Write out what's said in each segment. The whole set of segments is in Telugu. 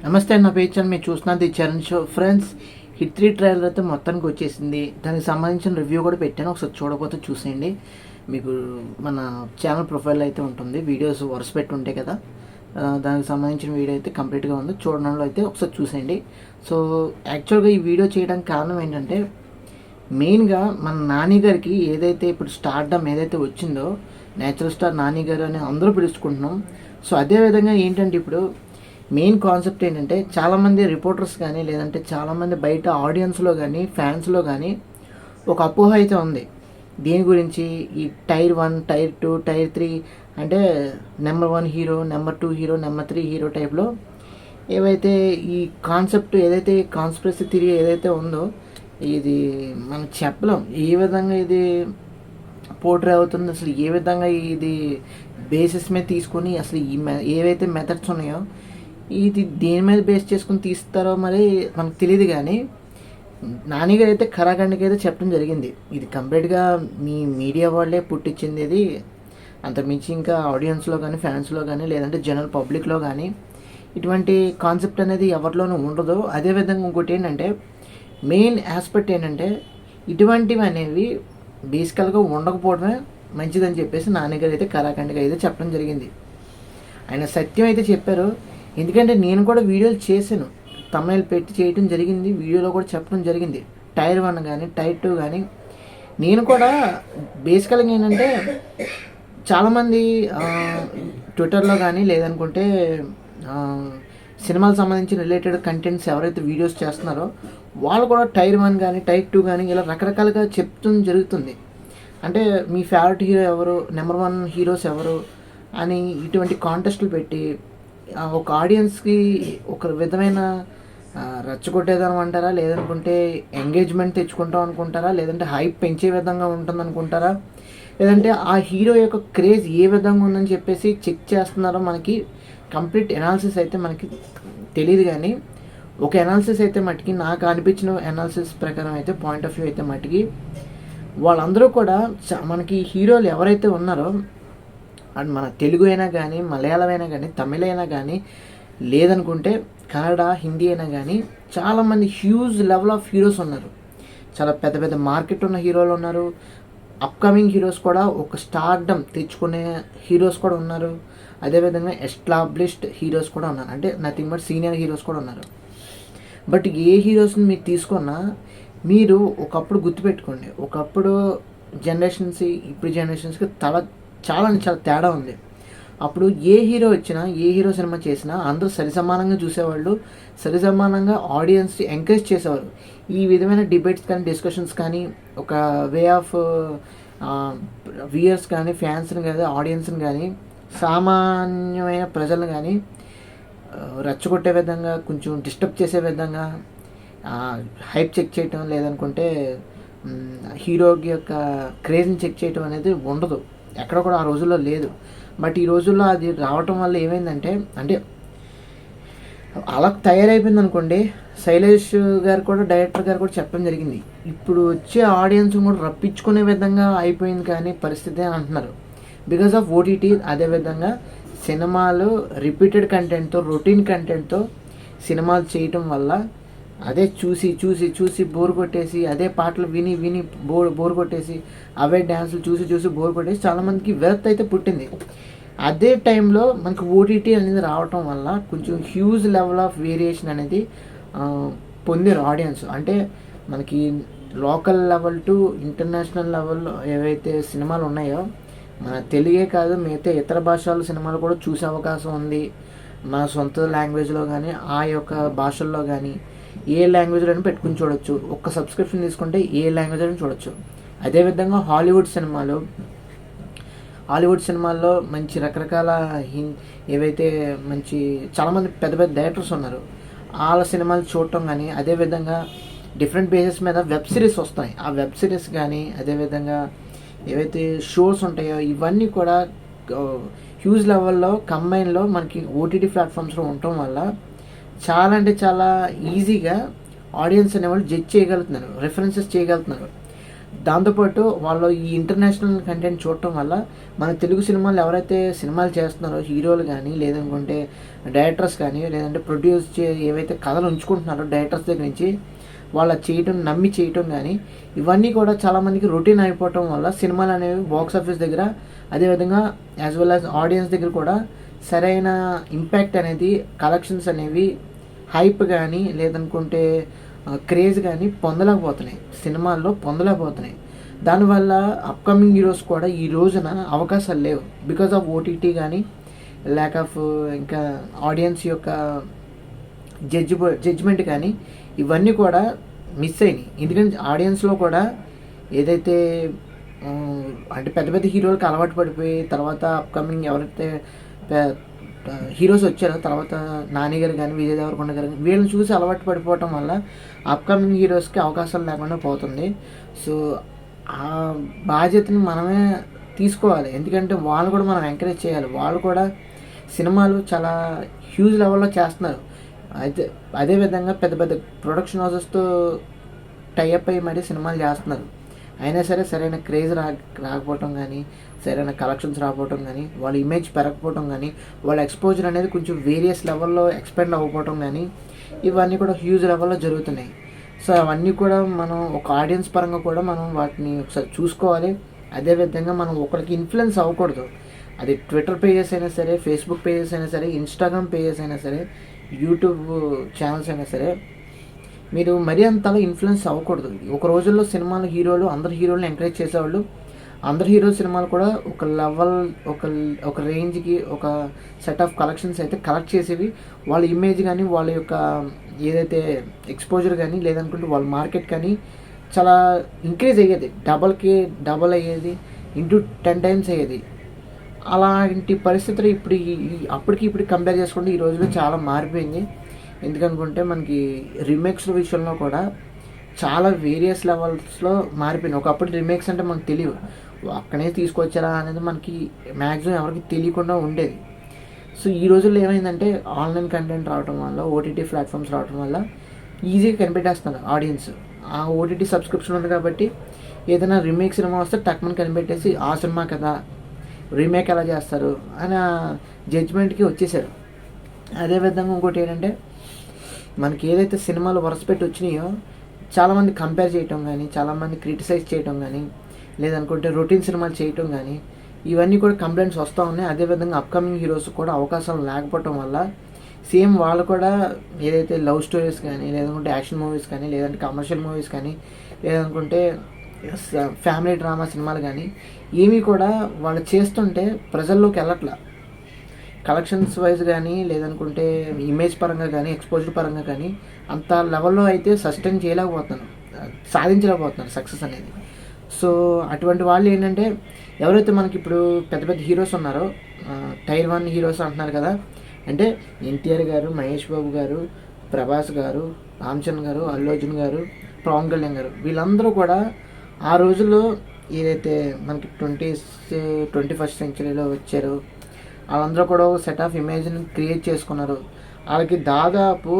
నమస్తే నా పేరు చరణ్, మీరు చూస్తున్నది Charan show. Friends, hit 3 trailer అయితే మొత్తానికి వచ్చేసింది. దానికి సంబంధించిన రివ్యూ కూడా పెట్టాను, ఒకసారి చూడకపోతే చూసేయండి. మీకు మన ఛానల్ ప్రొఫైల్ అయితే ఉంటుంది, వీడియోస్ వరుస పెట్టి ఉంటాయి కదా, దానికి సంబంధించిన వీడియో అయితే కంప్లీట్గా ఉంది. చూడడంలో అయితే ఒకసారి చూసేయండి. సో యాక్చువల్గా ఈ వీడియో చేయడానికి కారణం ఏంటంటే, మెయిన్గా మన నాని గారికి ఏదైతే ఇప్పుడు స్టార్డమ్ ఏదైతే వచ్చిందో, నేచురల్ స్టార్ నాని గారు అని అందరూ పిలుచుకుంటున్నాం. సో అదేవిధంగా ఏంటంటే ఇప్పుడు మెయిన్ కాన్సెప్ట్ ఏంటంటే, చాలామంది రిపోర్టర్స్ కానీ లేదంటే చాలామంది బయట ఆడియన్స్లో కానీ ఫ్యాన్స్లో కానీ ఒక అపోహ అయితే ఉంది దీని గురించి. ఈ టైర్ 1, టైర్ 2, టైర్ 3 అంటే number 1 hero, number 2 hero, number 3 hero టైప్లో ఏవైతే ఈ కాన్సెప్ట్ ఏదైతే కాన్స్పిరసీ థియరీ ఏదైతే ఉందో, ఇది మనం చెప్పలేం ఏ విధంగా ఇది పోర్ట్రే అవుతుంది, అసలు ఏ విధంగా ఇది బేసిస్ మీద తీసుకొని అసలు ఈ ఏవైతే మెథడ్స్ ఉన్నాయో ఇది దేని మీద బేస్ చేసుకుని తీస్తారో మరి మనకు తెలియదు. కానీ నానిగారు అయితే ఖరాఖండికి అయితే చెప్పడం జరిగింది, ఇది కంప్లీట్గా మీ మీడియా వాళ్ళే పుట్టించింది, ఇది అంతమించి ఇంకా ఆడియన్స్లో కానీ ఫ్యాన్స్లో కానీ లేదంటే జనరల్ పబ్లిక్లో కానీ ఇటువంటి కాన్సెప్ట్ అనేది ఎవరిలోనూ ఉండదు. అదేవిధంగా ఇంకోటి ఏంటంటే, మెయిన్ ఆస్పెక్ట్ ఏంటంటే, ఇటువంటివి అనేవి బేసికల్గా ఉండకపోవడమే మంచిదని చెప్పేసి నాన్నగారు అయితే ఖరాఖండిగా అయితే చెప్పడం జరిగింది. ఆయన సత్యం అయితే చెప్పారు. ఎందుకంటే నేను కూడా వీడియోలు చేశాను, తమిళ పెట్టి చేయడం జరిగింది, వీడియోలో కూడా చెప్పడం జరిగింది. టైర్ 1 కానీ టైర్ 2 కానీ నేను కూడా బేసికల్గా ఏంటంటే, చాలామంది ట్విట్టర్లో కానీ లేదనుకుంటే సినిమాలకు సంబంధించిన రిలేటెడ్ కంటెంట్స్ ఎవరైతే వీడియోస్ చేస్తున్నారో వాళ్ళు కూడా టైర్ 1 కానీ టైర్ 2 కానీ ఇలా రకరకాలుగా చెప్తూ జరుగుతుంది. అంటే మీ ఫేవరెట్ హీరో ఎవరు, నెంబర్ 1 హీరోస్ ఎవరు అని ఇటువంటి కాంటెస్ట్లు పెట్టి ఒక ఆడియన్స్కి ఒక విధమైన రచ్చగొట్టేదాం అంటారా, లేదనుకుంటే ఎంగేజ్మెంట్ తెచ్చుకుంటాం అనుకుంటారా, లేదంటే హైప్ పెంచే విధంగా ఉంటుంది అనుకుంటారా, లేదంటే ఆ హీరో యొక్క క్రేజ్ ఏ విధంగా ఉందని చెప్పేసి చెక్ చేస్తున్నారో మనకి కంప్లీట్ ఎనాలిసిస్ అయితే మనకి తెలియదు. కానీ ఒక ఎనాలిసిస్ అయితే మటుకి నాకు అనిపించిన ఎనాలిసిస్ ప్రకారం అయితే పాయింట్ ఆఫ్ వ్యూ అయితే మటుకి వాళ్ళందరూ కూడా మనకి హీరోలు ఎవరైతే ఉన్నారో, అండ్ మన తెలుగు అయినా కానీ మలయాళం అయినా కానీ తమిళ అయినా కానీ లేదనుకుంటే కన్నడ హిందీ అయినా కానీ చాలామంది హ్యూజ్ లెవెల్ ఆఫ్ హీరోస్ ఉన్నారు. చాలా పెద్ద పెద్ద మార్కెట్ ఉన్న హీరోలు ఉన్నారు, అప్కమింగ్ హీరోస్ కూడా ఒక స్టార్డమ్ తెచ్చుకునే హీరోస్ కూడా ఉన్నారు. అదేవిధంగా ఎస్టాబ్లిష్డ్ హీరోస్ కూడా ఉన్నారు, అంటే నథింగ్ బట్ సీనియర్ హీరోస్ కూడా ఉన్నారు. బట్ ఏ హీరోస్ని మీరు తీసుకున్నా మీరు ఒకప్పుడు గుర్తుపెట్టుకోండి, ఒకప్పుడు జనరేషన్స్ ఇప్పుడు జనరేషన్స్కి చాలా తేడా ఉంది. అప్పుడు ఏ హీరో వచ్చినా ఏ హీరో సినిమా చేసినా అందరూ సరిసమానంగా చూసేవాళ్ళు, సరిసమానంగా ఆడియన్స్ ఎంకరేజ్ చేసేవారు. ఈ విధమైన డిబేట్స్ కానీ డిస్కషన్స్ కానీ ఒక వే ఆఫ్ వ్యూయర్స్ కానీ ఫ్యాన్స్ని కానీ ఆడియన్స్ని కానీ సామాన్యమైన ప్రజలను కానీ రెచ్చగొట్టే విధంగా, కొంచెం డిస్టర్బ్ చేసే విధంగా హైప్ చెక్ చేయటం లేదనుకుంటే హీరోకి యొక్క క్రేజ్ని చెక్ చేయటం అనేది ఉండదు, ఎక్కడ కూడా ఆ రోజుల్లో లేదు. బట్ ఈ రోజుల్లో అది రావటం వల్ల ఏమైందంటే, అంటే అలా తయారైపోయింది అనుకోండి. శైలేష్ గారు కూడా డైరెక్టర్ గారు కూడా చెప్పడం జరిగింది, ఇప్పుడు వచ్చే ఆడియన్స్ కూడా రప్పించుకునే విధంగా అయిపోయింది కానీ పరిస్థితి అని అంటున్నారు, బికాజ్ ఆఫ్ ఓటీటీ. అదేవిధంగా సినిమాలు రిపీటెడ్ కంటెంట్తో రొటీన్ కంటెంట్తో సినిమాలు చేయటం వల్ల అదే చూసి చూసి చూసి బోర్ కొట్టేసి, అదే పాటలు విని విని బోర్ కొట్టేసి, అవే డ్యాన్సులు చూసి చూసి బోర్ కొట్టేసి చాలామందికి విరక్తి అయితే పుట్టింది. అదే టైంలో మనకి ఓటీటీ అనేది రావటం వల్ల కొంచెం హ్యూజ్ లెవెల్ ఆఫ్ వేరియేషన్ అనేది పొందారు ఆడియన్స్. అంటే మనకి లోకల్ లెవెల్ టు ఇంటర్నేషనల్ లెవెల్లో ఏవైతే సినిమాలు ఉన్నాయో, మన తెలుగే కాదు మిగతా ఇతర భాషల సినిమాలు కూడా చూసే అవకాశం ఉంది. మన సొంత లాంగ్వేజ్లో కానీ ఆ యొక్క భాషల్లో కానీ ఏ లాంగ్వేజ్లోనే పెట్టుకుని చూడొచ్చు. ఒక్క సబ్స్క్రిప్షన్ తీసుకుంటే ఏ లాంగ్వేజ్లో చూడొచ్చు. అదేవిధంగా హాలీవుడ్ సినిమాల్లో మంచి రకరకాల ఏవైతే మంచి చాలామంది పెద్ద పెద్ద డైరెక్టర్స్ ఉన్నారు, వాళ్ళ సినిమాలు చూడటం కానీ, అదేవిధంగా డిఫరెంట్ బేసెస్ మీద వెబ్ సిరీస్ వస్తాయి, ఆ వెబ్ సిరీస్ కానీ అదేవిధంగా ఏవైతే షోస్ ఉంటాయో ఇవన్నీ కూడా హ్యూజ్ లెవెల్లో కంబైన్లో మనకి ఓటీటీ ప్లాట్ఫామ్స్లో ఉండటం వల్ల చాలా అంటే చాలా ఈజీగా ఆడియన్స్ అనేవాళ్ళు జడ్జ్ చేయగలుగుతున్నారు, రెఫరెన్సెస్ చేయగలుగుతున్నారు. దాంతోపాటు వాళ్ళు ఈ ఇంటర్నేషనల్ కంటెంట్ చూడటం వల్ల మన తెలుగు సినిమాలు ఎవరైతే సినిమాలు చేస్తున్నారో హీరోలు కానీ లేదనుకుంటే డైరెక్టర్స్ కానీ లేదంటే ప్రొడ్యూస్ ఏవైతే కథలు ఉంచుకుంటున్నారో డైరెక్టర్స్ దగ్గర నుంచి వాళ్ళ చేయటం నమ్మి చేయటం కానీ ఇవన్నీ కూడా చాలామందికి రొటీన్ అయిపోవటం వల్ల సినిమాలు అనేవి బాక్స్ ఆఫీస్ దగ్గర అదేవిధంగా యాజ్ వెల్ యాజ్ ఆడియన్స్ దగ్గర కూడా సరైన ఇంపాక్ట్ అనేది కలెక్షన్స్ అనేవి హైప్ కానీ లేదనుకుంటే క్రేజ్ కానీ పొందలేకపోతున్నాయి, సినిమాల్లో పొందలేకపోతున్నాయి. దానివల్ల అప్కమింగ్ హీరోస్ కూడా ఈ రోజున అవకాశాలు లేవు బికాజ్ ఆఫ్ ఓటీటీ కానీ ల్యాక్ ఆఫ్ ఇంకా ఆడియన్స్ యొక్క జడ్జిమెంట్ కానీ ఇవన్నీ కూడా మిస్ అయినాయి. ఎందుకంటే ఆడియన్స్లో కూడా ఏదైతే అంటే పెద్ద పెద్ద హీరోలకు అలవాటు పడిపోయి తర్వాత అప్కమింగ్ ఎవరైతే హీరోస్ వచ్చారో తర్వాత నాని గారు కానీ విజయ్ దేవరకొండ గారు కానీ వీళ్ళని చూసి అలవాటు పడిపోవటం వల్ల అప్కమింగ్ హీరోస్కి అవకాశాలు లేకుండా పోతుంది. సో ఆ బాధ్యతని మనమే తీసుకోవాలి, ఎందుకంటే వాళ్ళు కూడా మనం ఎంకరేజ్ చేయాలి. వాళ్ళు కూడా సినిమాలు చాలా హ్యూజ్ లెవెల్లో చేస్తున్నారు. అయితే అదేవిధంగా పెద్ద పెద్ద ప్రొడక్షన్ హౌసెస్తో టైఅప్ అయ్యి మరీ సినిమాలు చేస్తున్నారు. అయినా సరే సరైన క్రేజ్ రాకపోవటం కానీ సరైన కలెక్షన్స్ రాకపోవటం కానీ వాళ్ళ ఇమేజ్ పెరగకపోవటం కానీ వాళ్ళ ఎక్స్పోజర్ అనేది కొంచెం వేరియస్ లెవెల్లో ఎక్స్పెండ్ అవ్వకపోవటం కానీ ఇవన్నీ కూడా హ్యూజ్ లెవెల్లో జరుగుతున్నాయి. సో అవన్నీ కూడా మనం ఒక ఆడియన్స్ పరంగా కూడా మనం వాటిని ఒకసారి చూసుకోవాలి. అదేవిధంగా మనం ఒకరికి ఇన్ఫ్లుయెన్స్ అవ్వకూడదు. అది ట్విట్టర్ పేజెస్ అయినా సరే, ఫేస్బుక్ పేజెస్ అయినా సరే, ఇన్స్టాగ్రామ్ పేజెస్ అయినా సరే, యూట్యూబ్ ఛానల్స్ అయినా సరే మీరు మరీ అంతలా ఇన్ఫ్లుయెన్స్ అవ్వకూడదు. ఒక రోజుల్లో సినిమాలు హీరోలు అందరు హీరోలను ఎంకరేజ్ చేసేవాళ్ళు. అందరు హీరో సినిమాలు కూడా ఒక లెవెల్ ఒక రేంజ్కి ఒక సెట్ ఆఫ్ కలెక్షన్స్ అయితే కలెక్ట్ చేసేవి. వాళ్ళ ఇమేజ్ కానీ వాళ్ళ యొక్క ఏదైతే ఎక్స్పోజర్ కానీ లేదనుకుంటే వాళ్ళ మార్కెట్ కానీ చాలా ఇంక్రీజ్ అయ్యేది, డబల్ అయ్యేది, ఇంటూ 10 times అయ్యేది. అలాంటి పరిస్థితులు ఇప్పుడు అప్పటికి కంపేర్ చేసుకుంటే ఈ రోజుల్లో చాలా మారిపోయింది. ఎందుకనుకుంటే మనకి రీమేక్స్ విషయంలో కూడా చాలా వేరియస్ లెవెల్స్లో మారిపోయింది. ఒకప్పుడు రీమేక్స్ అంటే మనకు తెలియదు, అక్కడే తీసుకొచ్చారా అనేది మనకి మ్యాక్సిమం ఎవరికి తెలియకుండా ఉండేది. సో ఈ రోజుల్లో ఏమైందంటే ఆన్లైన్ కంటెంట్ రావడం వల్ల, ఓటీటీ ప్లాట్ఫామ్స్ రావడం వల్ల ఈజీగా కనిపెట్టేస్తున్నారు ఆడియన్స్. ఆ ఓటీటీ సబ్స్క్రిప్షన్ ఉంది కాబట్టి ఏదైనా రీమేక్ సినిమా వస్తే టక్మని కనిపెట్టేసి ఆ సినిమా కదా రీమేక్ ఎలా చేస్తారు అని జడ్జ్మెంట్కి వచ్చేసారు. అదేవిధంగా ఇంకోటి ఏంటంటే మనకి ఏదైతే సినిమాలు వరుసపెట్టి వచ్చినాయో చాలామంది కంపేర్ చేయటం కానీ చాలామంది క్రిటిసైజ్ చేయటం కానీ లేదనుకుంటే రొటీన్ సినిమాలు చేయటం కానీ ఇవన్నీ కూడా కంప్లైంట్స్ వస్తూ ఉన్నాయి. అదేవిధంగా అప్కమింగ్ హీరోస్ కూడా అవకాశాలు లేకపోవటం వల్ల సేమ్ వాళ్ళు కూడా ఏదైతే లవ్ స్టోరీస్ కానీ లేదనుకుంటే యాక్షన్ మూవీస్ కానీ లేదంటే కమర్షియల్ మూవీస్ కానీ లేదనుకుంటే ఫ్యామిలీ డ్రామా సినిమాలు కానీ ఏమీ కూడా వాళ్ళు చేస్తుంటే ప్రజల్లోకి వెళ్ళట్లా. కలెక్షన్స్ వైజ్ కానీ లేదనుకుంటే ఇమేజ్ పరంగా కానీ ఎక్స్పోజర్ పరంగా కానీ అంత లెవెల్లో అయితే సస్టైన్ సాధించలేకపోతున్నారు సక్సెస్ అనేది. సో అటువంటి వాళ్ళు ఏంటంటే ఎవరైతే మనకి ఇప్పుడు పెద్ద పెద్ద హీరోస్ ఉన్నారో టైర్ 1 హీరోస్ అంటున్నారు కదా, అంటే ఎన్టీఆర్ గారు, మహేష్ బాబు గారు, ప్రభాస్ గారు, రామ్ చరణ్ గారు, అల్లు అర్జున్ గారు, పవన్ కళ్యాణ్ గారు వీళ్ళందరూ కూడా ఆ రోజుల్లో ఏదైతే మనకి 21st centuryలో వచ్చారో వాళ్ళందరూ కూడా ఒక సెట్ ఆఫ్ ఇమేజ్ని క్రియేట్ చేసుకున్నారు. వాళ్ళకి దాదాపు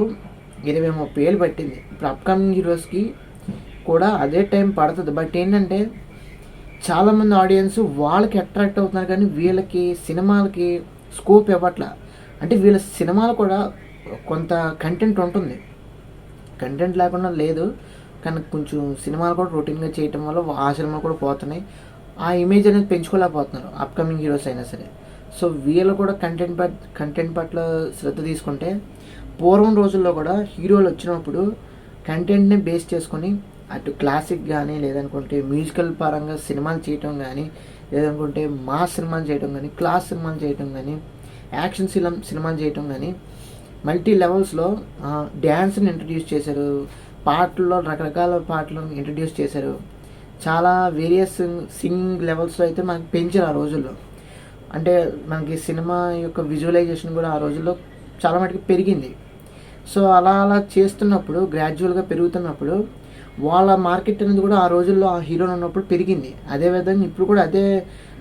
20-30 ఏళ్ళు పట్టింది. ఇప్పుడు అప్కమింగ్ హీరోస్కి కూడా అదే టైం పడుతుంది. బట్ ఏంటంటే చాలామంది ఆడియన్స్ వాళ్ళకి అట్రాక్ట్ అవుతున్నారు కానీ వీళ్ళకి సినిమాలకి స్కోప్ ఇవ్వట్ల. అంటే వీళ్ళ సినిమాలు కూడా కొంత కంటెంట్ ఉంటుంది, కంటెంట్ లేకుండా లేదు కానీ కొంచెం సినిమాలు కూడా రొటీన్గా చేయటం వల్ల ఆ సినిమాలు కూడా పోతున్నాయి. ఆ ఇమేజ్ అనేది పెంచుకోలేకపోతున్నారు అప్కమింగ్ హీరోస్ అయినా సరే. సో వీళ్ళు కూడా కంటెంట్ పట్ల శ్రద్ధ తీసుకుంటే పూర్వం రోజుల్లో కూడా హీరోలు వచ్చినప్పుడు కంటెంట్ని బేస్ చేసుకొని అటు క్లాసిక్ కానీ లేదనుకుంటే మ్యూజికల్ పరంగా సినిమాలు చేయటం కానీ లేదనుకుంటే మాస్ సినిమాలు చేయటం కానీ క్లాస్ సినిమాలు చేయటం కానీ యాక్షన్ సినిమాలు చేయటం కానీ మల్టీ లెవెల్స్లో డ్యాన్స్ని ఇంట్రడ్యూస్ చేశారు. పాటల్లో రకరకాల పాటలను ఇంట్రడ్యూస్ చేశారు. చాలా వేరియస్ సింగింగ్ లెవెల్స్లో అయితే మనకి పెంచారు ఆ రోజుల్లో. అంటే మనకి సినిమా యొక్క విజువలైజేషన్ కూడా ఆ రోజుల్లో చాలా మటుకు పెరిగింది. సో అలా చేస్తున్నప్పుడు గ్రాడ్యువల్గా పెరుగుతున్నప్పుడు వాళ్ళ మార్కెట్ అనేది కూడా ఆ రోజుల్లో ఆ హీరోలు ఉన్నప్పుడు పెరిగింది. అదేవిధంగా ఇప్పుడు కూడా అదే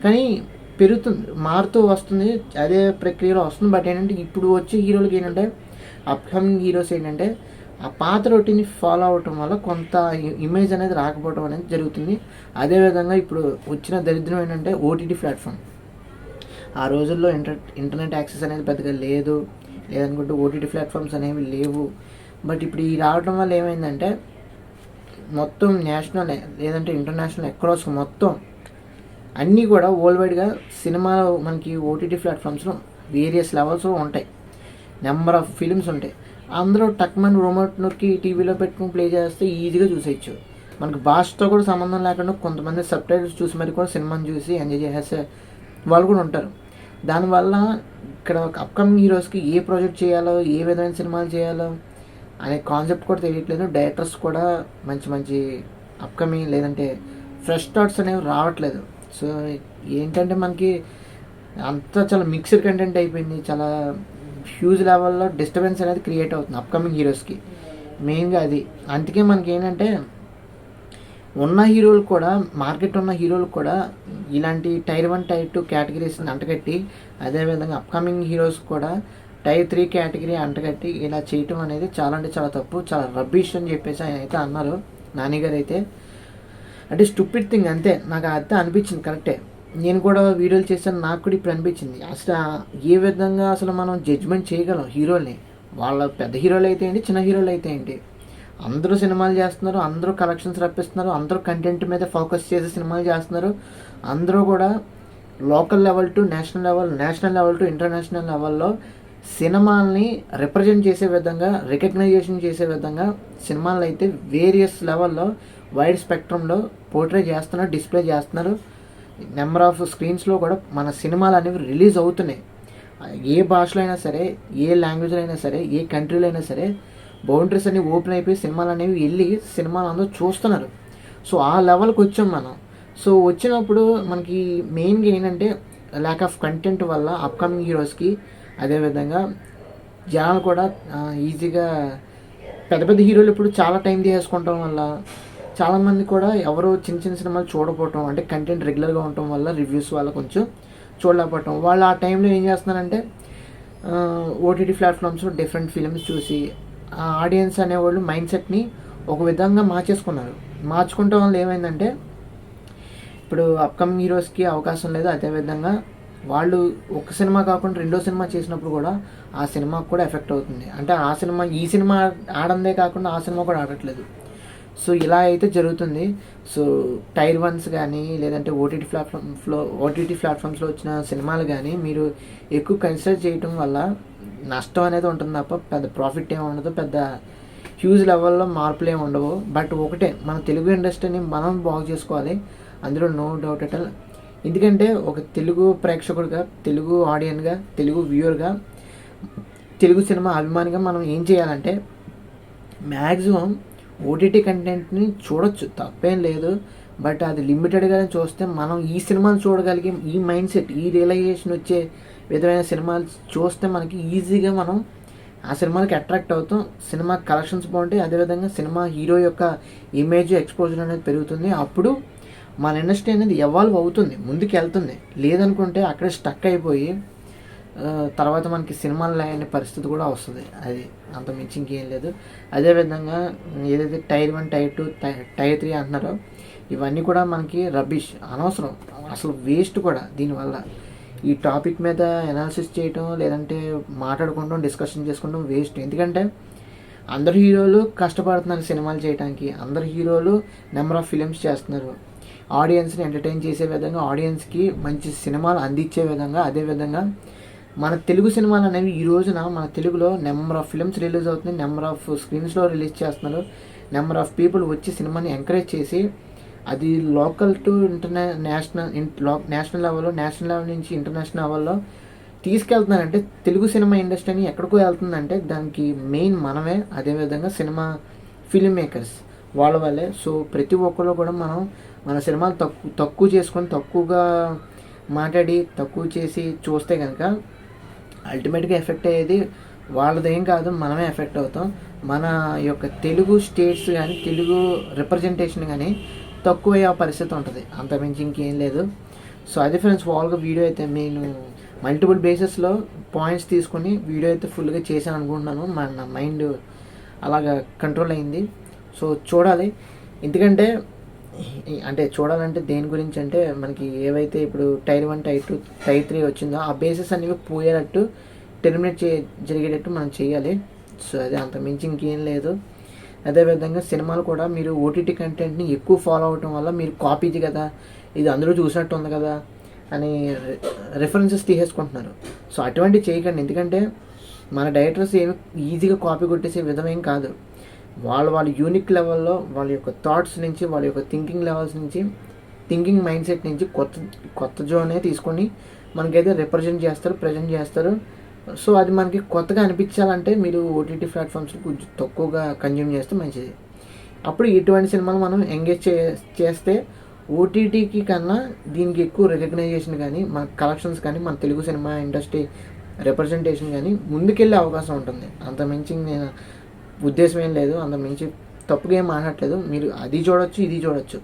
కానీ పెరుగుతుంది, మారుతూ వస్తుంది, అదే ప్రక్రియలో వస్తుంది. బట్ ఏంటంటే ఇప్పుడు వచ్చే హీరోలకి ఏంటంటే అప్కమింగ్ హీరోస్ ఏంటంటే ఆ పాత రొటీన్ని ఫాలో అవటం వల్ల కొంత ఇమేజ్ అనేది రాకపోవడం అనేది జరుగుతుంది. అదేవిధంగా ఇప్పుడు వచ్చిన దరిద్రం ఏంటంటే ఓటీటీ ప్లాట్ఫామ్. ఆ రోజుల్లో ఇంటర్నెట్ యాక్సెస్ అనేది పెద్దగా లేదు, లేదనుకుంటే ఓటీటీ ప్లాట్ఫామ్స్ అనేవి లేవు. బట్ ఇప్పుడు ఈ రావడం వల్ల ఏమైందంటే మొత్తం నేషనల్ లేదంటే ఇంటర్నేషనల్ అక్రాస్ మొత్తం అన్నీ కూడా వరల్డ్ వైడ్గా సినిమాలు మనకి ఓటీటీ ప్లాట్ఫామ్స్లో వేరియస్ లెవెల్స్లో ఉంటాయి. నెంబర్ ఆఫ్ ఫిలిమ్స్ ఉంటాయి. అందరూ టక్మన్ రిమోట్ నొక్కి టీవీలో పెట్టుకుని ప్లే చేస్తే ఈజీగా చూసేయచ్చు. మనకు భాషతో కూడా సంబంధం లేకుండా కొంతమంది సబ్ టైటిల్స్ చూసి మరి కూడా సినిమాని చూసి ఎంజాయ్ చేసే వాళ్ళు కూడా ఉంటారు. దానివల్ల ఇక్కడ అప్కమింగ్ హీరోస్కి ఏ ప్రాజెక్ట్ చేయాలో, ఏ విధమైన సినిమాలు చేయాలో అనే కాన్సెప్ట్ కూడా తెలియట్లేదు. డైరెక్టర్స్ కూడా మంచి మంచి అప్కమింగ్ లేదంటే ఫ్రెష్ థాట్స్ అనేవి రావట్లేదు. సో ఏంటంటే మనకి అంతా చాలా మిక్స్డ్ కంటెంట్ అయిపోయింది. చాలా హ్యూజ్ లెవెల్లో డిస్టర్బెన్స్ అనేది క్రియేట్ అవుతుంది అప్కమింగ్ హీరోస్కి, మెయిన్గా అది. అందుకే మనకి ఏంటంటే ఉన్న హీరోలు కూడా, మార్కెట్ ఉన్న హీరోలు కూడా ఇలాంటి టైర్ 1 టైర్ 2 కేటగిరీస్ని అంటగట్టి, అదేవిధంగా అప్కమింగ్ హీరోస్ కూడా టైర్ 3 కేటగిరీ అంటగట్టి ఇలా చేయటం అనేది చాలా అంటే చాలా తప్పు, చాలా రబ్బిష్ అని చెప్పేసి ఆయన అయితే అన్నారు, నాని గారు అయితే. అంటే స్టూపిడ్ థింగ్ అంతే. నాకు అయితే అనిపించింది కరెక్టే. నేను కూడా వీడియోలు చేశాను, నాకు కూడా ఇప్పుడు అనిపించింది అసలు ఏ విధంగా అసలు మనం జడ్జ్మెంట్ చేయగలం హీరోల్ని. వాళ్ళ పెద్ద హీరోలు అయితే ఏంటి, చిన్న హీరోలు అయితే ఏంటి, అందరూ సినిమాలు చేస్తున్నారు, అందరూ కలెక్షన్స్ రప్పిస్తున్నారు, అందరూ కంటెంట్ మీద ఫోకస్ చేసి సినిమాలు చేస్తున్నారు. అందరూ కూడా local level to national level, national level to international లెవెల్లో సినిమాల్ని రిప్రజెంట్ చేసే విధంగా, రికగ్నైజేషన్ చేసే విధంగా సినిమాలు అయితే వేరియస్ లెవెల్లో వైడ్ స్పెక్ట్రంలో పోర్ట్రే చేస్తున్నారు, డిస్ప్లే చేస్తున్నారు. నెంబర్ ఆఫ్ స్క్రీన్స్లో కూడా మన సినిమాలు అనేవి రిలీజ్ అవుతున్నాయి. ఏ భాషలో అయినా సరే, ఏ లాంగ్వేజ్లో అయినా సరే, ఏ కంట్రీలో అయినా సరే బౌండరీస్ అన్ని ఓపెన్ అయిపోయి సినిమాలు అనేవి వెళ్ళి సినిమాలు అందరూ చూస్తున్నారు. సో ఆ లెవెల్కి వచ్చాం మనం. సో వచ్చినప్పుడు మనకి మెయిన్గా ఏంటంటే ల్యాక్ ఆఫ్ కంటెంట్ వల్ల అప్కమింగ్ హీరోస్కి, అదేవిధంగా జనాలు కూడా ఈజీగా పెద్ద పెద్ద హీరోలు ఇప్పుడు చాలా టైం తీసేసుకోవటం వల్ల చాలామంది కూడా ఎవరు చిన్న చిన్న సినిమాలు చూడకపోవటం, అంటే కంటెంట్ రెగ్యులర్గా ఉండటం వల్ల రివ్యూస్ వల్ల కొంచెం చూడలేకపోవటం, వాళ్ళు ఆ టైంలో ఏం చేస్తున్నారంటే ఓటీటీ ప్లాట్ఫామ్స్లో డిఫరెంట్ ఫిలిమ్స్ చూసి ఆ ఆడియన్స్ అనేవాళ్ళు మైండ్ సెట్ని ఒక విధంగా మార్చుకోవటం వల్ల ఏమైందంటే ఇప్పుడు అప్కమింగ్ హీరోస్కి అవకాశం లేదు. అదేవిధంగా వాళ్ళు ఒక సినిమా కాకుండా రెండో సినిమా చేసినప్పుడు కూడా ఆ సినిమాకు కూడా ఎఫెక్ట్ అవుతుంది. అంటే ఆ సినిమా ఈ సినిమా ఆడందే కాకుండా ఆ సినిమా కూడా ఆడట్లేదు. సో ఇలా అయితే జరుగుతుంది. సో టైర్ 1s కానీ లేదంటే ఓటీటీ ప్లాట్ఫామ్స్లో వచ్చిన సినిమాలు కానీ మీరు ఎక్కువ కన్సిడర్ చేయటం వల్ల నష్టం అనేది ఉంటుంది తప్ప పెద్ద ప్రాఫిట్ ఏమి ఉండదు, పెద్ద హ్యూజ్ లెవెల్లో మార్పులు ఏమి ఉండవు. బట్ ఒకటే, మన తెలుగు ఇండస్ట్రీని మనం బాగు చేసుకోవాలి, అందులో నో డౌట్ అట్ ఆల్. ఎందుకంటే ఒక తెలుగు ప్రేక్షకుడిగా, తెలుగు ఆడియన్గా, తెలుగు వ్యూవర్గా, తెలుగు సినిమా అభిమానిగా మనం ఏం చేయాలంటే మ్యాక్సిమం ఓటీటీ కంటెంట్ని చూడొచ్చు, తప్పేం లేదు. బట్ అది లిమిటెడ్గా చూస్తే మనం ఈ సినిమాలు చూడగలిగే ఈ మైండ్ సెట్, ఈ రియలైజేషన్ వచ్చే విధమైన సినిమాలు చూస్తే మనకి ఈజీగా మనం ఆ సినిమాలకి అట్రాక్ట్ అవుతాం. సినిమా కలెక్షన్స్ బాగుంటాయి, అదేవిధంగా సినిమా హీరో యొక్క ఇమేజ్, ఎక్స్పోజర్ అనేది పెరుగుతుంది. అప్పుడు మన ఇండస్ట్రీ అనేది ఎవాల్వ్ అవుతుంది, ముందుకు వెళ్తుంది. లేదనుకుంటే అక్కడే స్టక్ అయిపోయి తర్వాత మనకి సినిమాలు లేని పరిస్థితి కూడా వస్తుంది. అది అంత మించి ఇంకేం లేదు. అదేవిధంగా ఏదైతే టైర్ 1, టైర్ 2, టైర్ 3 అంటున్నారో ఇవన్నీ కూడా మనకి రబ్బిష్, అనవసరం, అసలు వేస్ట్ కూడా. దీనివల్ల ఈ టాపిక్ మీద అనాలిసిస్ చేయటం, లేదంటే మాట్లాడుకోవడం, డిస్కషన్ చేసుకోవడం వేస్ట్. ఎందుకంటే అందరు హీరోలు కష్టపడుతున్నారు సినిమాలు చేయడానికి, అందరు హీరోలు నెంబర్ ఆఫ్ ఫిలిమ్స్ చేస్తున్నారు, ఆడియన్స్ని ఎంటర్టైన్ చేసే విధంగా, ఆడియన్స్కి మంచి సినిమాలు అందించే విధంగా. అదేవిధంగా మన తెలుగు సినిమాలు అనేవి ఈ రోజున మన తెలుగులో నెంబర్ ఆఫ్ ఫిలిమ్స్ రిలీజ్ అవుతుంది, నెంబర్ ఆఫ్ స్క్రీన్స్లో రిలీజ్ చేస్తున్నారు, నెంబర్ ఆఫ్ పీపుల్ వచ్చి సినిమాని ఎంకరేజ్ చేసి అది లోకల్ టు నేషనల్ లెవెల్లో, నేషనల్ లెవెల్ నుంచి ఇంటర్నేషనల్ లెవెల్లో తీసుకెళ్తున్నారంటే తెలుగు సినిమా ఇండస్ట్రీని ఎక్కడికో వెళ్తుందంటే దానికి మెయిన్ మనమే, అదేవిధంగా సినిమా ఫిల్మ్ మేకర్స్ వాళ్ళ వల్లే. సో ప్రతి ఒక్కరు కూడా మనం మన సినిమాలు తక్కువ చేసుకొని, తక్కువగా మాట్లాడి, తక్కువ చేసి చూస్తే కనుక అల్టిమేట్గా ఎఫెక్ట్ అయ్యేది వాళ్ళదేం కాదు, మనమే ఎఫెక్ట్ అవుతాం. మన యొక్క తెలుగు స్టేట్స్ కానీ, తెలుగు రిప్రజెంటేషన్ కానీ తక్కువయ్యే పరిస్థితి ఉంటుంది, అంతమించి ఇంకేం లేదు. సో అది ఫ్రెండ్స్, వాళ్ళగా వీడియో అయితే నేను మల్టిపుల్ బేసెస్లో పాయింట్స్ తీసుకొని వీడియో అయితే ఫుల్గా చేశాను అనుకుంటున్నాను. నా మైండ్ అలాగా కంట్రోల్ అయింది. సో చూడాలి. ఎందుకంటే అంటే చూడాలంటే దేని గురించి అంటే మనకి ఏవైతే ఇప్పుడు టైర్ 1, టైర్ 2, టైర్ 3 వచ్చిందో ఆ బేసెస్ అనేవి పోయేటట్టు టెర్మినేట్ జరిగేటట్టు మనం చేయాలి. సో అది అంత మించి ఇంకేం లేదు. అదేవిధంగా సినిమాలు కూడా మీరు ఓటీటీ కంటెంట్ని ఎక్కువ ఫాలో అవటం వల్ల మీరు కాపీది కదా, ఇది అందరూ చూసినట్టు ఉంది కదా అని రెఫరెన్సెస్ తీసేసుకుంటున్నారు. సో అటువంటివి చేయకండి. ఎందుకంటే మన డైరెక్టర్స్ ఏమి ఈజీగా కాపీ కొట్టేసే విధం ఏం కాదు. వాళ్ళ యూనిక్ లెవెల్లో వాళ్ళ యొక్క థాట్స్ నుంచి, వాళ్ళ యొక్క థింకింగ్ లెవెల్స్ నుంచి, థింకింగ్ మైండ్ సెట్ నుంచి కొత్త జోనే తీసుకొని మనకైతే ప్రజెంట్ చేస్తారు. సో అది మనకి కొత్తగా అనిపించాలంటే మీరు ఓటీటీ ప్లాట్ఫామ్స్లో కొంచెం తక్కువగా కన్జ్యూమ్ చేస్తే మంచిది. అప్పుడు ఇటువంటి సినిమాలు మనం ఎంగేజ్ చేస్తే ఓటీటీకి కన్నా దీనికి ఎక్కువ రికగ్నైజేషన్ కానీ, మన కలెక్షన్స్ కానీ, మన తెలుగు సినిమా ఇండస్ట్రీ రిప్రజెంటేషన్ కానీ ముందుకెళ్ళే అవకాశం ఉంటుంది. అంత మించి నేను ఉద్దేశం ఏం లేదు, అంత మించి తప్పుగా ఏం మాట్లాడలేదు. మీరు అది చూడొచ్చు, ఇది చూడొచ్చు,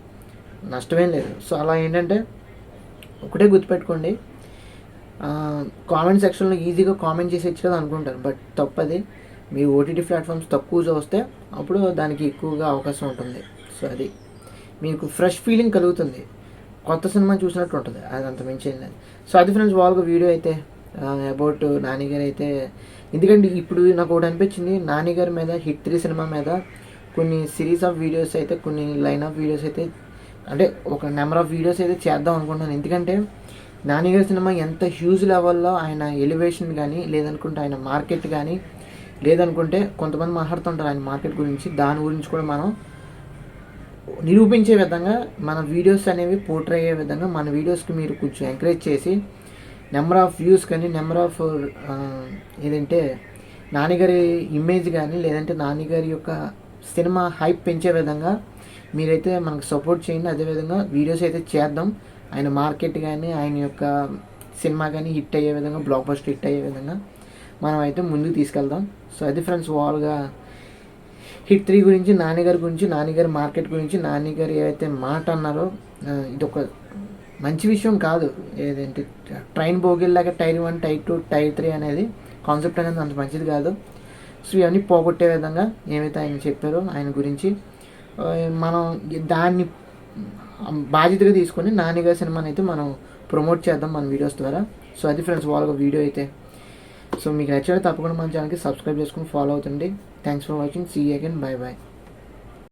నష్టమేం లేదు. సో అలా ఏంటంటే ఒకటే గుర్తుపెట్టుకోండి, కామెంట్ సెక్షన్లో ఈజీగా కామెంట్ చేసేచ్చు కదా అనుకుంటారు, బట్ తప్పది. మీరు ఓటీటీ ప్లాట్ఫామ్స్ తక్కువ చూస్తే అప్పుడు దానికి ఎక్కువగా అవకాశం ఉంటుంది. సో అది మీకు ఫ్రెష్ ఫీలింగ్ కలుగుతుంది, కొత్త సినిమా చూసినట్టు ఉంటుంది. అది అంత మించి ఏం లేదు. సో అది ఫ్రెండ్స్ వాళ్ళకు వీడియో అయితే అబౌట్ నాని గారు అయితే. ఎందుకంటే ఇప్పుడు నాకు ఒకటి అనిపించింది, నాని గారి మీద హిట్ 3 సినిమా మీద కొన్ని సిరీస్ ఆఫ్ వీడియోస్ అయితే, కొన్ని లైన్ ఆఫ్ వీడియోస్ అయితే, అంటే ఒక నెంబర్ ఆఫ్ వీడియోస్ అయితే చేద్దాం అనుకుంటున్నాను. ఎందుకంటే నాని గారి సినిమా ఎంత హ్యూజ్ లెవెల్లో ఆయన ఎలివేషన్ కానీ, లేదనుకుంటే ఆయన మార్కెట్ కానీ, లేదనుకుంటే కొంతమంది మాట్లాడుతుంటారు ఆయన మార్కెట్ గురించి, దాని గురించి కూడా మనం నిరూపించే విధంగా మన వీడియోస్ అనేవి పోర్ట్రే అయ్యే విధంగా మన వీడియోస్కి మీరు కొంచెం ఎంకరేజ్ చేసి నెంబర్ ఆఫ్ వ్యూస్ కానీ, నెంబర్ ఆఫ్ ఏదంటే నాన్నగారి ఇమేజ్ కానీ, లేదంటే నాన్నగారి యొక్క సినిమా హైప్ పెంచే విధంగా మీరైతే మనకు సపోర్ట్ చేయండి. అదేవిధంగా వీడియోస్ అయితే చేద్దాం. ఆయన మార్కెట్ కానీ, ఆయన యొక్క సినిమా కానీ హిట్ అయ్యే విధంగా, బ్లాక్ బస్టర్ హిట్ అయ్యే విధంగా మనం అయితే ముందుకు తీసుకెళ్దాం. సో అది ఫ్రెండ్స్ ఓవర్గా హిట్ 3 గురించి, నాన్నగారి గురించి, నాన్నగారి మార్కెట్ గురించి, నాన్నగారు ఏవైతే మాట అన్నారో ఇది ఒక మంచి విషయం కాదు. ఏదంటే ట్రైన్ బోగిల్లాగా టైర్ 1, టైర్ 2, టైర్ 3 అనేది కాన్సెప్ట్ అనేది అంత మంచిది కాదు. సో ఇవన్నీ పోగొట్టే విధంగా ఏమైతే ఆయన చెప్పారో ఆయన గురించి మనం దాన్ని బాధ్యతగా తీసుకొని నాన్నగారి సినిమాని అయితే మనం ప్రమోట్ చేద్దాం మన వీడియోస్ ద్వారా. సో అది ఫ్రెండ్స్ వాళ్ళ వీడియో అయితే. సో మీకు నచ్చితే తప్పకుండా మన ఛానల్కి సబ్స్క్రైబ్ చేసుకుని ఫాలో అవుతుంది. Thanks for watching. See you again. Bye bye.